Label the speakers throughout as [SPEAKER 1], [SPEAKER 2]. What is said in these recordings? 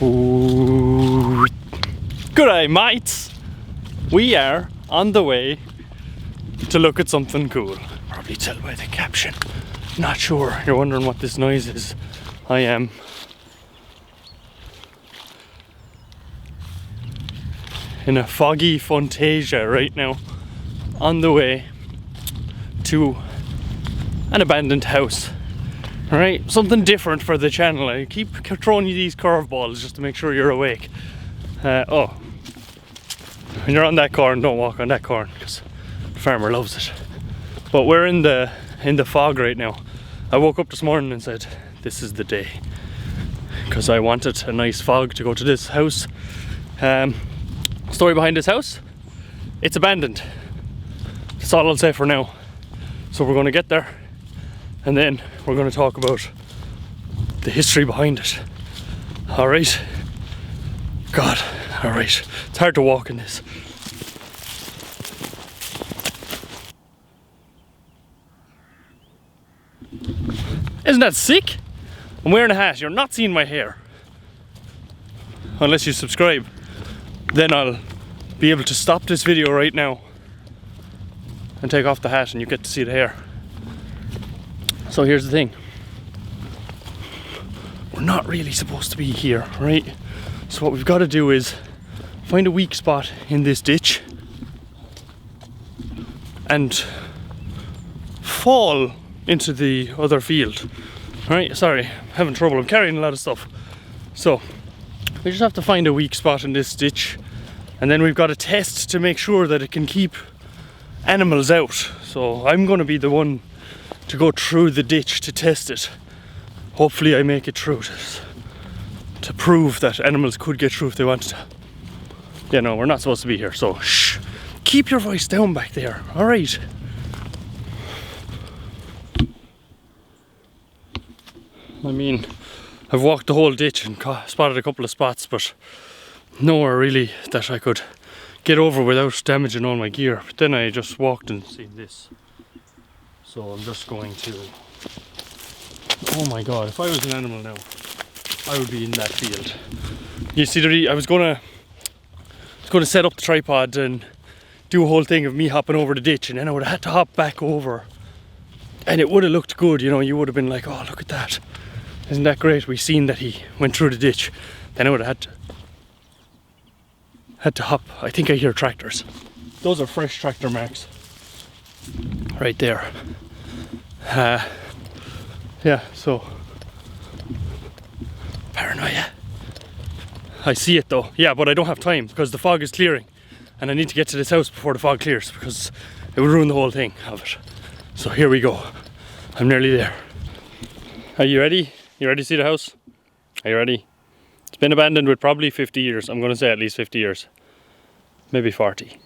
[SPEAKER 1] Ooh. G'day mates! We are on the way to look at something cool. Probably tell by the caption. Not sure. You're wondering what this noise is. I am. In a foggy Fantasia right now. On the way to an abandoned house. Alright, something different for the channel. I keep throwing you these curveballs just to make sure you're awake. When you're on that corn, don't walk on that corn because the farmer loves it. But we're in the fog right now. I woke up this morning and said, this is the day. Because I wanted a nice fog to go to this house. Story behind this house, it's abandoned. That's all I'll say for now. So we're going to get there and then we're going to talk about the history behind it. Alright? God, alright. It's hard to walk in this. Isn't that sick? I'm wearing a hat. You're not seeing my hair. Unless you subscribe. Then I'll be able to stop this video right now and take off the hat and you get to see the hair. So here's the thing. We're not really supposed to be here, right? So what we've got to do is find a weak spot in this ditch and fall into the other field. Right, sorry, I'm having trouble. I'm carrying a lot of stuff. So we just have to find a weak spot in this ditch and then we've got to test to make sure that it can keep animals out. So I'm going to be the one to go through the ditch to test it. Hopefully I make it through to prove that animals could get through if they wanted to. Yeah, no, we're not supposed to be here, so shh. Keep your voice down back there, alright? I mean, I've walked the whole ditch and spotted a couple of spots, but nowhere really that I could get over without damaging all my gear. But then I just walked and seen this. So I'm just going to... Oh my god, if I was an animal now, I would be in that field. You see, I was gonna set up the tripod and do a whole thing of me hopping over the ditch, and then I would have had to hop back over. And it would have looked good, you know, you would have been like, oh, look at that. Isn't that great? We seen that he went through the ditch. Then I would have had to hop. I think I hear tractors. Those are fresh tractor marks. Right there. Yeah, so paranoia. I see it though. Yeah, but I don't have time because the fog is clearing and I need to get to this house before the fog clears because it would ruin the whole thing of it. So here we go. I'm nearly there. Are you ready? You ready to see the house? Are you ready? It's been abandoned with probably 50 years. I'm going to say at least 50 years. Maybe 40.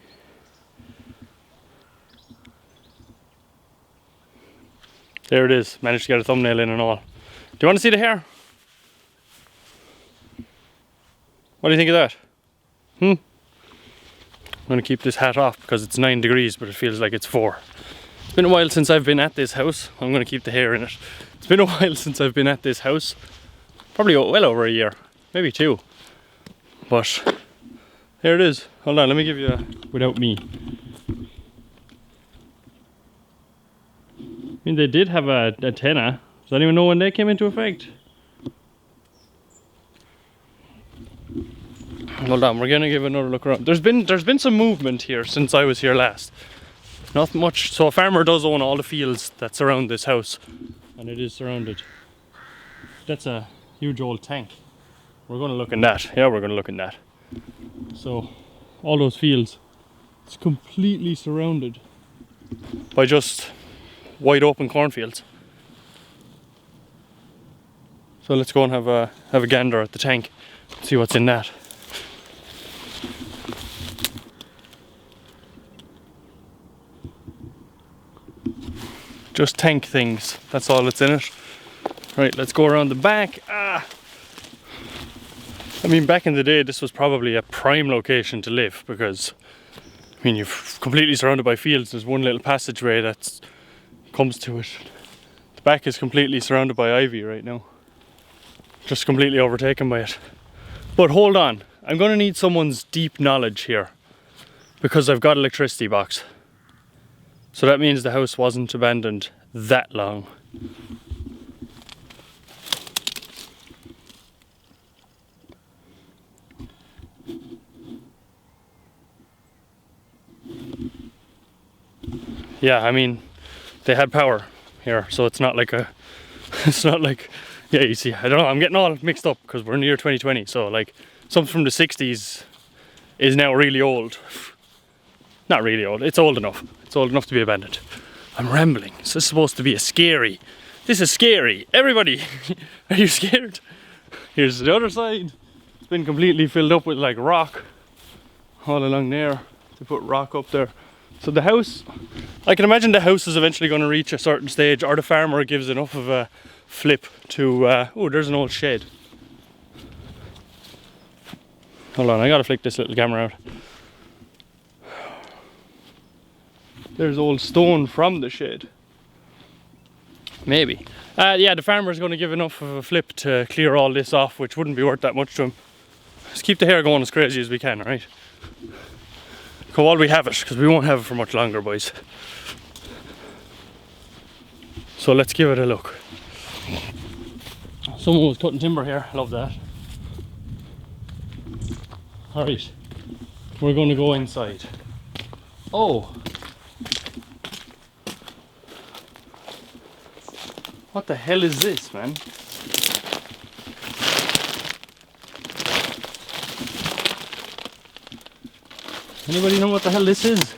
[SPEAKER 1] There it is. Managed to get a thumbnail in and all. Do you want to see the hair? What do you think of that? I'm going to keep this hat off because it's 9 degrees, but it feels like it's 4. It's been a while since I've been at this house. I'm going to keep the hair in it. It's been a while since I've been at this house. Probably well over a year. Maybe 2. But here it is. Hold on, let me give you a without me. I mean, they did have a antenna. Does anyone know when they came into effect? Hold on, we're gonna give another look around. There's been some movement here since I was here last. Not much. So a farmer does own all the fields that surround this house, and it is surrounded. That's a huge old tank. We're gonna look in that. Yeah, we're gonna look in that. So all those fields, it's completely surrounded by just wide open cornfields. So let's go and have a gander at the tank, see what's in that. Just tank things, that's all that's in it. Right, let's go around the back. I mean, back in the day this was probably a prime location to live because, I mean, you're completely surrounded by fields. There's one little passageway that comes to it. The back is completely surrounded by ivy right now. Just completely overtaken by it. But hold on, I'm gonna need someone's deep knowledge here because I've got electricity box. So that means the house wasn't abandoned that long. Yeah, I mean, they had power here, so it's not like a, it's not like, yeah, you see, I don't know, I'm getting all mixed up because we're near 2020, so like, something from the 60s is now really old. Not really old, it's old enough. It's old enough to be abandoned. I'm rambling, this is supposed to be this is scary. Everybody, are you scared? Here's the other side. It's been completely filled up with like rock all along there. They put rock up there. So the house, I can imagine the house is eventually going to reach a certain stage, or the farmer gives enough of a flip to, oh, there's an old shed. Hold on, I gotta flick this little camera out. There's old stone from the shed. Maybe. Yeah, the farmer's going to give enough of a flip to clear all this off, which wouldn't be worth that much to him. Let's keep the hair going as crazy as we can, alright? Go while we have it, because we won't have it for much longer, boys. So let's give it a look. Someone was cutting timber here, love that. Alright, we're going to go inside. Oh! What the hell is this, man? Anybody know what the hell this is?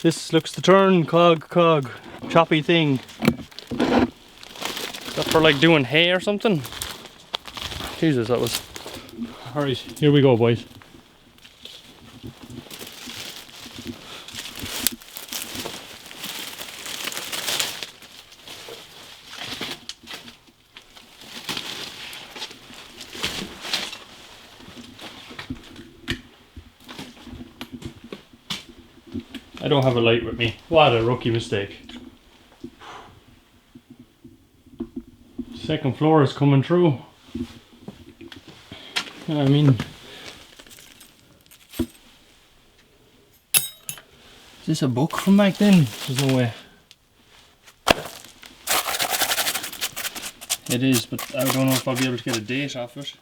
[SPEAKER 1] This looks to turn cog, choppy thing. Is that for like doing hay or something? Jesus, that was... Alright, here we go, boys. I don't have a light with me. What a rookie mistake. Second floor is coming through. I mean... Is this a book from back then? There's no way. It is, but I don't know if I'll be able to get a date off it.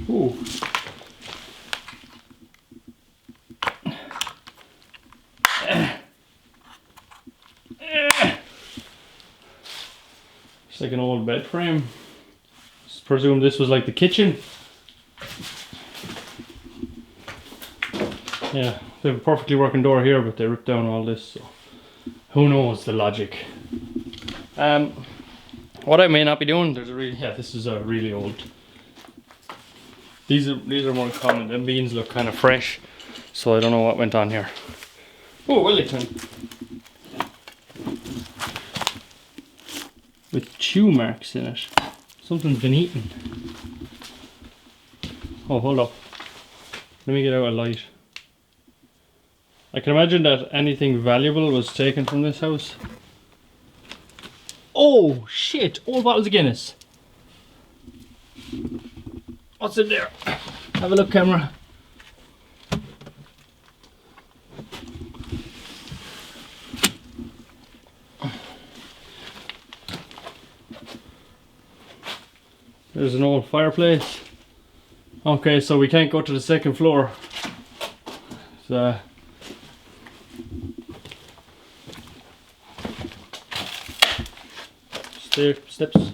[SPEAKER 1] Ooh. It's like an old bed frame. Just presume this was like the kitchen. Yeah, they have a perfectly working door here, but they ripped down all this, so who knows the logic. What I may not be doing, there's a really, yeah, this is a really old. These are more common. Them beans look kind of fresh, so I don't know what went on here. Oh, Wellington. With chew marks in it. Something's been eaten. Oh, hold up. Let me get out a light. I can imagine that anything valuable was taken from this house. Oh, shit. Old bottles of Guinness. What's in there? Have a look, camera. There's an old fireplace. Okay, so we can't go to the second floor. Steps.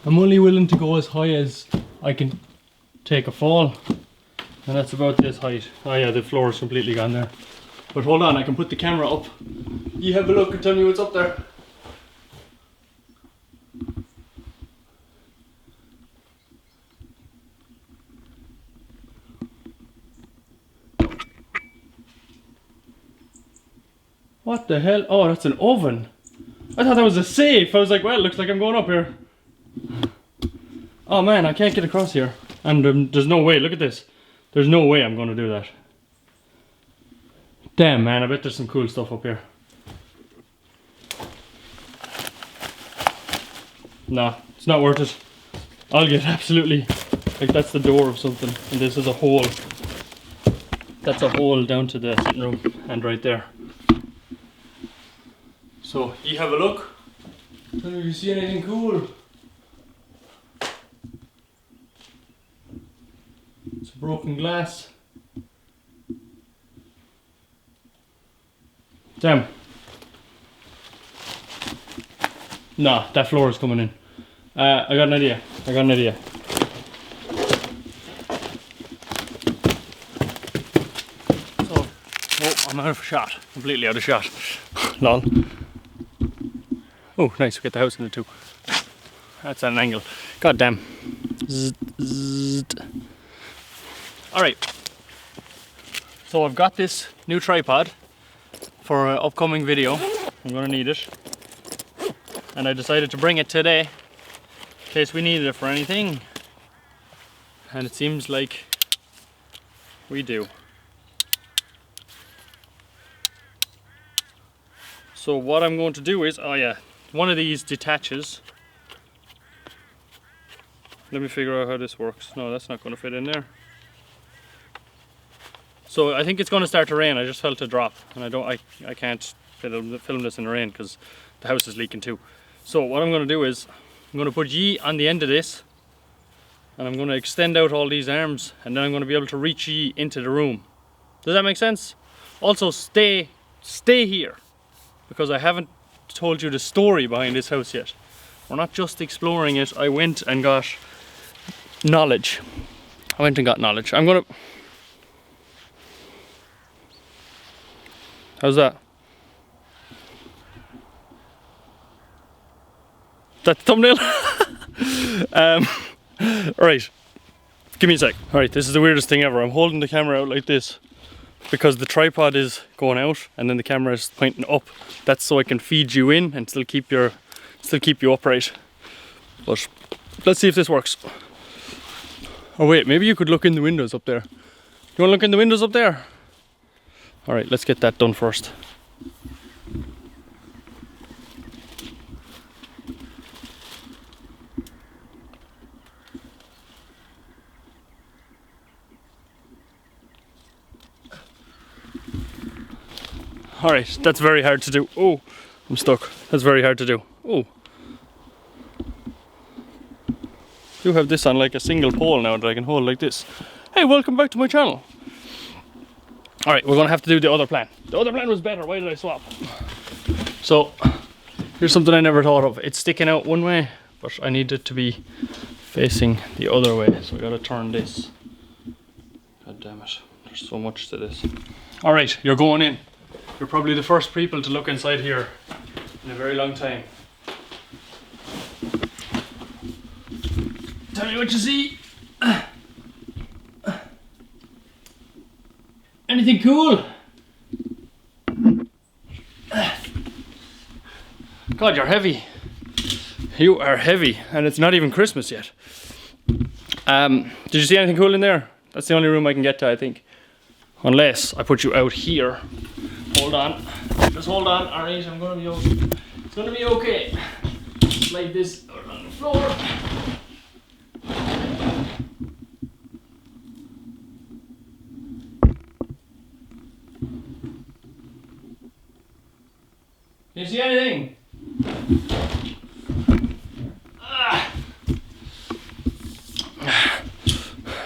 [SPEAKER 1] I'm only willing to go as high as I can take a fall, and that's about this height. Oh yeah, the floor is completely gone there. But hold on, I can put the camera up. You have a look and tell me what's up there. What the hell? Oh, that's an oven. I thought that was a safe. I was like, well, it looks like I'm going up here. Oh man, I can't get across here. And there's no way, look at this. There's no way I'm going to do that. Damn man, I bet there's some cool stuff up here. Nah, it's not worth it. I'll get absolutely, like that's the door of something. And this is a hole. That's a hole down to the sitting room and right there. So, you have a look. Tell me if you see anything cool. It's broken glass. Damn. Nah, that floor is coming in. I got an idea. So, oh, I'm out of shot. Completely out of shot. Lol. Oh, nice. We get the house in it too. That's at an angle. God damn. Alright. So I've got this new tripod for an upcoming video. I'm gonna need it. And I decided to bring it today in case we needed it for anything. And it seems like we do. So what I'm going to do is, oh yeah, one of these detaches. Let me figure out how this works. No, that's not going to fit in there. So I think it's going to start to rain. I just felt a drop, and I can't film this in the rain because the house is leaking too. So what I'm going to do is I'm going to put Yi on the end of this, and I'm going to extend out all these arms, and then I'm going to be able to reach Yi into the room. Does that make sense? Also, stay here, because I haven't told you the story behind this house yet. We're not just exploring it. I went and got knowledge. I'm gonna... How's that? That thumbnail? Right. Give me a sec. Alright, this is the weirdest thing ever. I'm holding the camera out like this because the tripod is going out and then the camera is pointing up. That's so I can feed you in and still keep you upright. But let's see if this works. Oh wait, maybe you could look in the windows up there. You wanna look in the windows up there? Alright, let's get that done first. Alright, that's very hard to do. Oh, I'm stuck. That's very hard to do. Oh. You have this on like a single pole now that I can hold like this. Hey, welcome back to my channel. Alright, we're gonna have to do the other plan. The other plan was better. Why did I swap? So, here's something I never thought of. It's sticking out one way, but I need it to be facing the other way. So I gotta turn this. God damn it. There's so much to this. Alright, you're going in. You're probably the first people to look inside here in a very long time. Tell me what you see. Anything cool? God, you're heavy. You are heavy, and it's not even Christmas yet. Did you see anything cool in there? That's the only room I can get to, I think. Unless I put you out here. Hold on. Just hold on. Alright, I'm gonna be okay. It's gonna be okay. Slide this out on the floor. Can you see anything?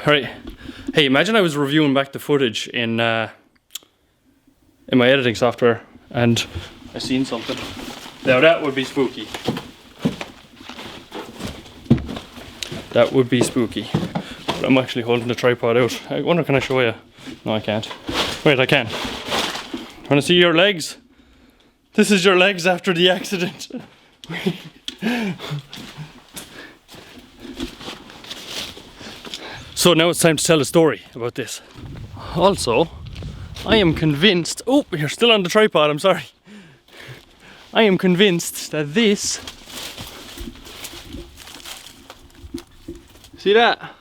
[SPEAKER 1] Alright. Hey, imagine I was reviewing back the footage in my editing software and I seen something. Now that would be spooky. That would be spooky. But I'm actually holding the tripod out. I wonder, can I show you? No, I can't. Wait, I can. Want to see your legs? This is your legs after the accident. So now it's time to tell a story about this. Also, I am convinced... Oh, you're still on the tripod, I'm sorry. I am convinced that this, see that?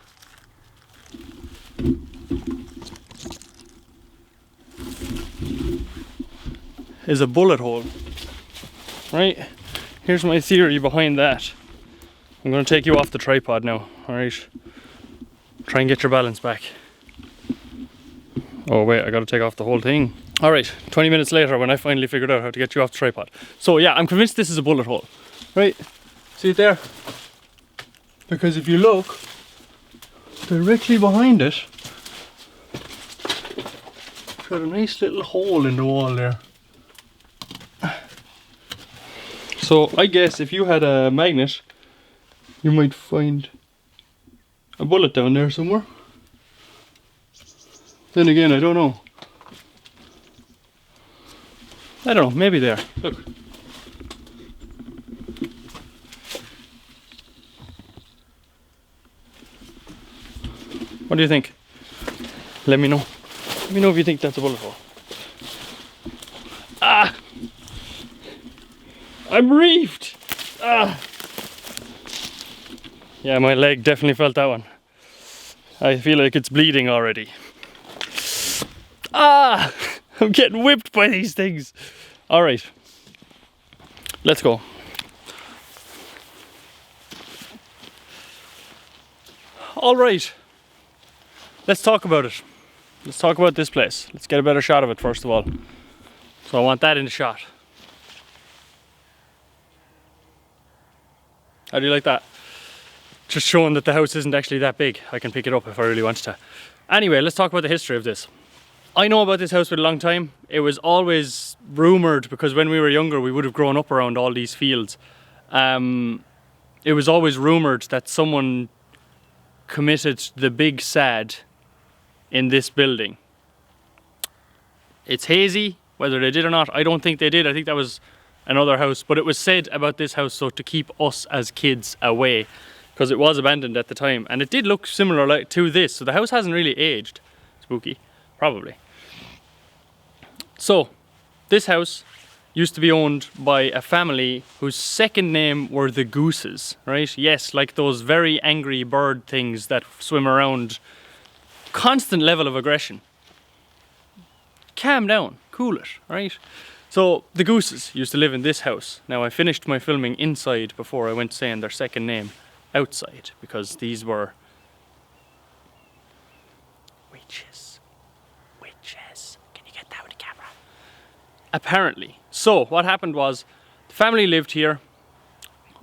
[SPEAKER 1] Is a bullet hole, right? Here's my theory behind that. I'm going to take you off the tripod now, alright? Try and get your balance back. Oh wait, I got to take off the whole thing. Alright, 20 minutes later when I finally figured out how to get you off the tripod. So yeah, I'm convinced this is a bullet hole, right? See it there? Because if you look directly behind it, it's got a nice little hole in the wall there. So I guess if you had a magnet, you might find a bullet down there somewhere. Then again, I don't know. I don't know, maybe there. Look. What do you think? Let me know. Let me know if you think that's a bullet hole. Ah! I'm reefed! Ah! Yeah, my leg definitely felt that one. I feel like it's bleeding already. Ah! I'm getting whipped by these things. Alright. Let's go. Alright. Let's talk about it. Let's talk about this place. Let's get a better shot of it first of all. So I want that in the shot. How do you like that? Just showing that the house isn't actually that big. I can pick it up if I really want to. Anyway, let's talk about the history of this. I know about this house for a long time. It was always rumoured, because when we were younger we would have grown up around all these fields. It was always rumoured that someone committed the big sad in this building. It's hazy whether they did or not. I don't think they did. I think that was another house, but it was said about this house so to keep us as kids away, because it was abandoned at the time and it did look similar like to this, so the house hasn't really aged. Spooky, probably. So this house used to be owned by a family whose second name were the Gooses, right? Yes, like those very angry bird things that swim around. Constant level of aggression. Calm down, cool it, right? So the Gooses used to live in this house. Now I finished my filming inside before I went saying their second name outside, because these were witches. Witches. Can you get that with the camera? Apparently. So what happened was the family lived here.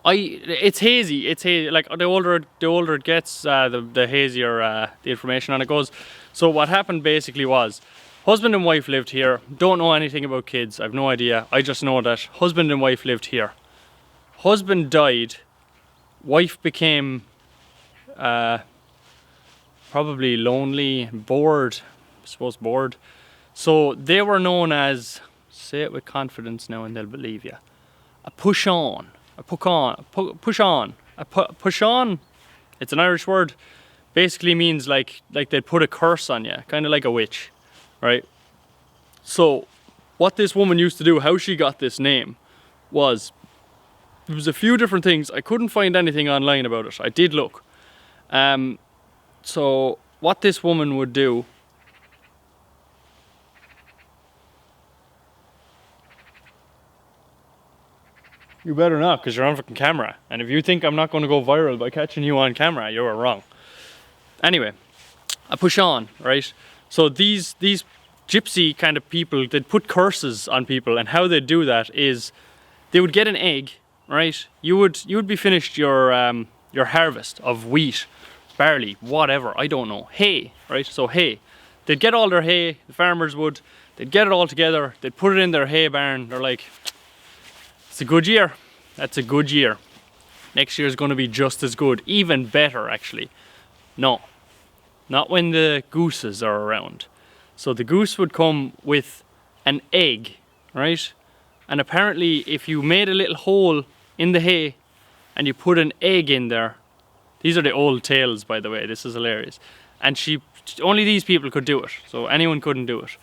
[SPEAKER 1] It's hazy. It's hazy. Like the older it gets, the hazier the information on it goes. So what happened basically was, husband and wife lived here. Don't know anything about kids. I've no idea. I just know that husband and wife lived here. Husband died. Wife became probably lonely, bored. I suppose bored. So they were known as, say it with confidence now and they'll believe you, a push-on. A push-on. Push-on, it's an Irish word. Basically means like they'd put a curse on you. Kind of like a witch. Right? So what this woman used to do, how she got this name, was there was a few different things. I couldn't find anything online about it. I did look. So what this woman would do, you better not, because you're on fucking camera. And if you think I'm not going to go viral by catching you on camera, you're wrong. Anyway, a push-on, right? So these gypsy kind of people, they'd put curses on people, and how they'd do that is they would get an egg, right? You would be finished your harvest of wheat, barley, whatever, I don't know, hay, right? So hay. They'd get all their hay, the farmers would, they'd get it all together, they'd put it in their hay barn. They're like, it's a good year. That's a good year. Next year is going to be just as good, even better actually. No, not when the gooses are around. So the goose would come with an egg, right? And apparently if you made a little hole in the hay and you put an egg in there, these are the old tales by the way, this is hilarious. And only these people could do it, so anyone couldn't do it.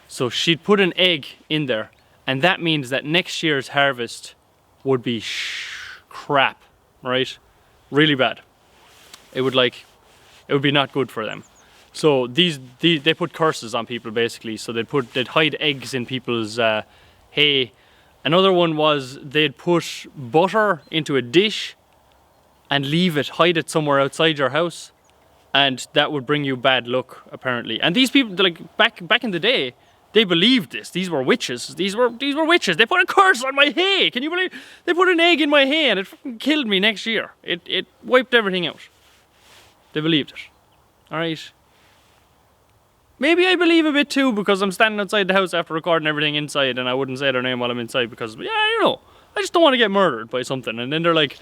[SPEAKER 1] So she'd put an egg in there, And that means that next year's harvest would be crap, right? Really bad. It would be not good for them. So they put curses on people basically. So they'd hide eggs in people's hay. Another one was they'd put butter into a dish and hide it somewhere outside your house, and that would bring you bad luck apparently. And these people, like back in the day, they believed this. These were witches. These were witches. They put a curse on my hay. Can you believe? They put an egg in my hay and it fucking killed me next year. It wiped everything out. They believed it. All right. Maybe I believe a bit too because I'm standing outside the house after recording everything inside, and I wouldn't say their name while I'm inside because, yeah, you know, I just don't want to get murdered by something. And then they're like,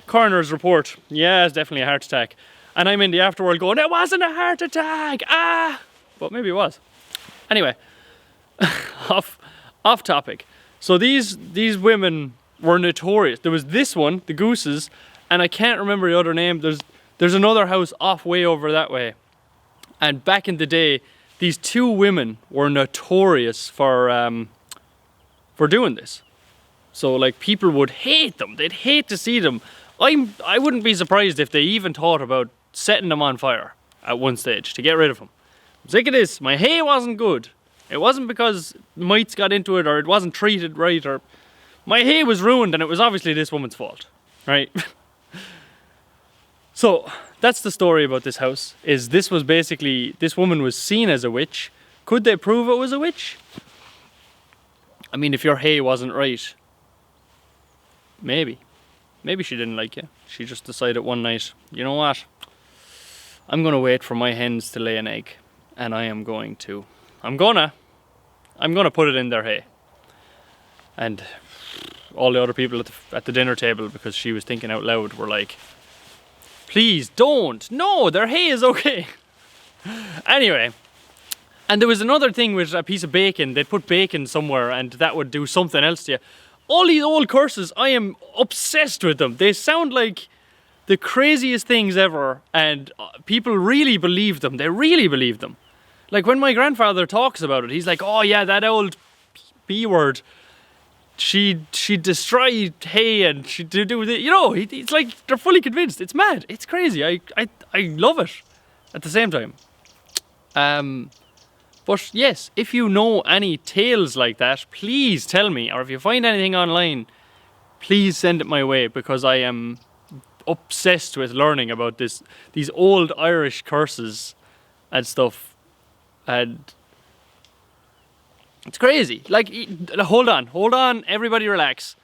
[SPEAKER 1] coroner's report. Yeah, it's definitely a heart attack. And I'm in the afterworld going, it wasn't a heart attack. But maybe it was. Anyway, off topic. So these women were notorious. There was this one, the Gooses, and I can't remember the other name. There's another house off way over that way. And back in the day, these two women were notorious for doing this. So like people would hate them. They'd hate to see them. I wouldn't be surprised if they even thought about setting them on fire at one stage to get rid of them. I'm sick of this. My hay wasn't good. It wasn't because mites got into it or it wasn't treated right, or my hay was ruined, and it was obviously this woman's fault, right? So that's the story about this house. This woman was seen as a witch. Could they prove it was a witch? I mean, if your hay wasn't right, maybe she didn't like you. She just decided one night, you know what? I'm gonna wait for my hens to lay an egg, and I'm gonna put it in their hay. And all the other people at the dinner table, because she was thinking out loud, were like, please don't. No, their hay is okay. Anyway, and there was another thing with a piece of bacon. They'd put bacon somewhere and that would do something else to you. All these old curses, I am obsessed with them. They sound like the craziest things ever, and people really believe them. They really believe them. Like when my grandfather talks about it, he's like, oh yeah, that old B word. She destroyed hay and she do with it. You know, it's like they're fully convinced. It's mad. It's crazy. I love it at the same time. But yes, if you know any tales like that, please tell me. Or if you find anything online, please send it my way, because I am obsessed with learning about these old Irish curses and stuff. And it's crazy. Like, hold on, everybody relax.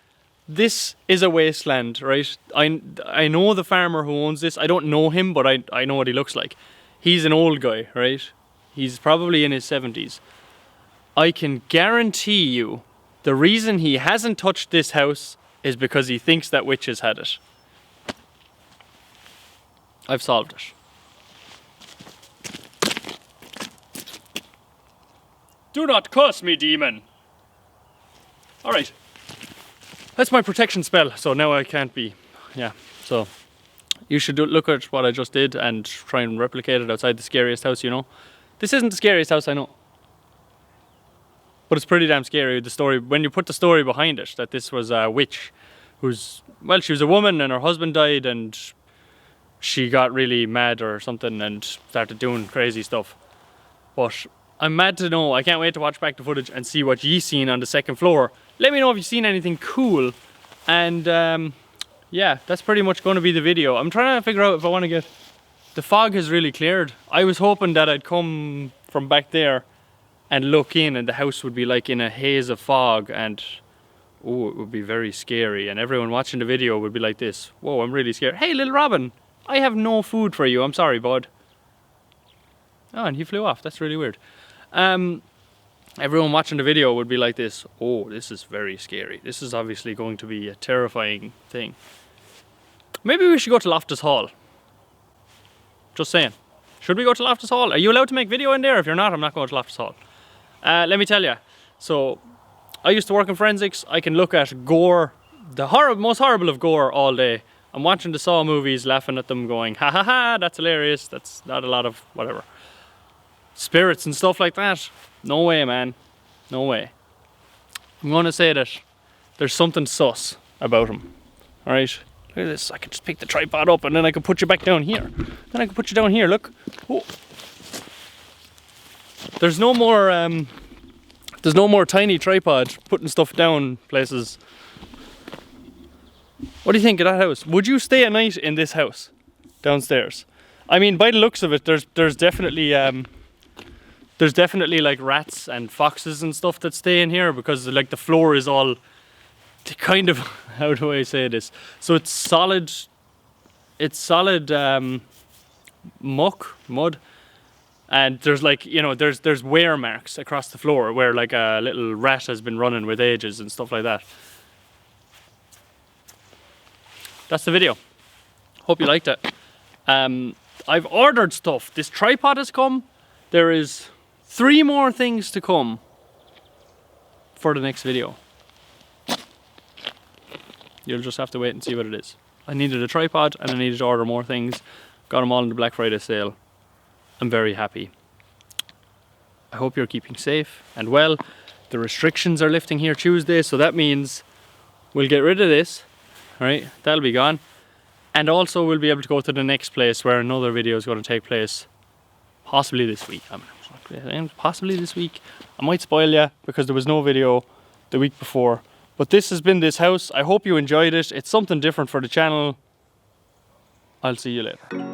[SPEAKER 1] This is a wasteland, right? I know the farmer who owns this. I don't know him, but I know what he looks like. He's an old guy, right? He's probably in his 70s. I can guarantee you the reason he hasn't touched this house is because he thinks that witches had it. I've solved it. Do not curse me, demon. Alright. That's my protection spell, so now I can't be... Yeah, so... You should look at what I just did and try and replicate it outside the scariest house you know. This isn't the scariest house I know. But it's pretty damn scary, the story, when you put the story behind it, that this was a witch who's... Well, she was a woman and her husband died and she got really mad or something and started doing crazy stuff. But... I'm mad to know. I can't wait to watch back the footage and see what ye seen on the second floor. Let me know if you've seen anything cool. And yeah, that's pretty much going to be the video. I'm trying to figure out if I want to get... The fog has really cleared. I was hoping that I'd come from back there and look in and the house would be like in a haze of fog and... Oh, it would be very scary. And everyone watching the video would be like this. Whoa, I'm really scared. Hey, little Robin, I have no food for you. I'm sorry, bud. Oh, and he flew off. That's really weird. Everyone watching the video would be like this. Oh, this is very scary. This is obviously going to be a terrifying thing. Maybe we should go to Loftus Hall. Just saying. Should we go to Loftus Hall? Are you allowed to make video in there? If you're not, I'm not going to Loftus Hall. Let me tell you. So, I used to work in forensics. I can look at gore, the most horrible of gore, all day. I'm watching the Saw movies, laughing at them, going, ha ha ha, that's hilarious. That's not a lot of whatever. Spirits and stuff like that. No way, man. No way. I'm going to say that there's something sus about him. All right, look at this. I can just pick the tripod up and then I can put you back down here. Then I can put you down here, look. Oh. There's no more tiny tripod putting stuff down places. What do you think of that house? Would you stay a night in this house downstairs? I mean, by the looks of it, there's definitely like rats and foxes and stuff that stay in here, because like the floor is all kind of, how do I say this? So it's solid mud, and there's like, you know, there's wear marks across the floor where like a little rat has been running with ages and stuff like that. That's the video. Hope you liked it. I've ordered stuff. This tripod has come. There is 3 more things to come for the next video. You'll just have to wait and see what it is. I needed a tripod and I needed to order more things. Got them all in the Black Friday sale. I'm very happy. I hope you're keeping safe and well. The restrictions are lifting here Tuesday, so that means we'll get rid of this. Alright, that'll be gone. And also we'll be able to go to the next place where another video is going to take place. Possibly this week. Possibly this week. I might spoil you because there was no video the week before. But this has been this house. I hope you enjoyed it. It's something different for the channel. I'll see you later.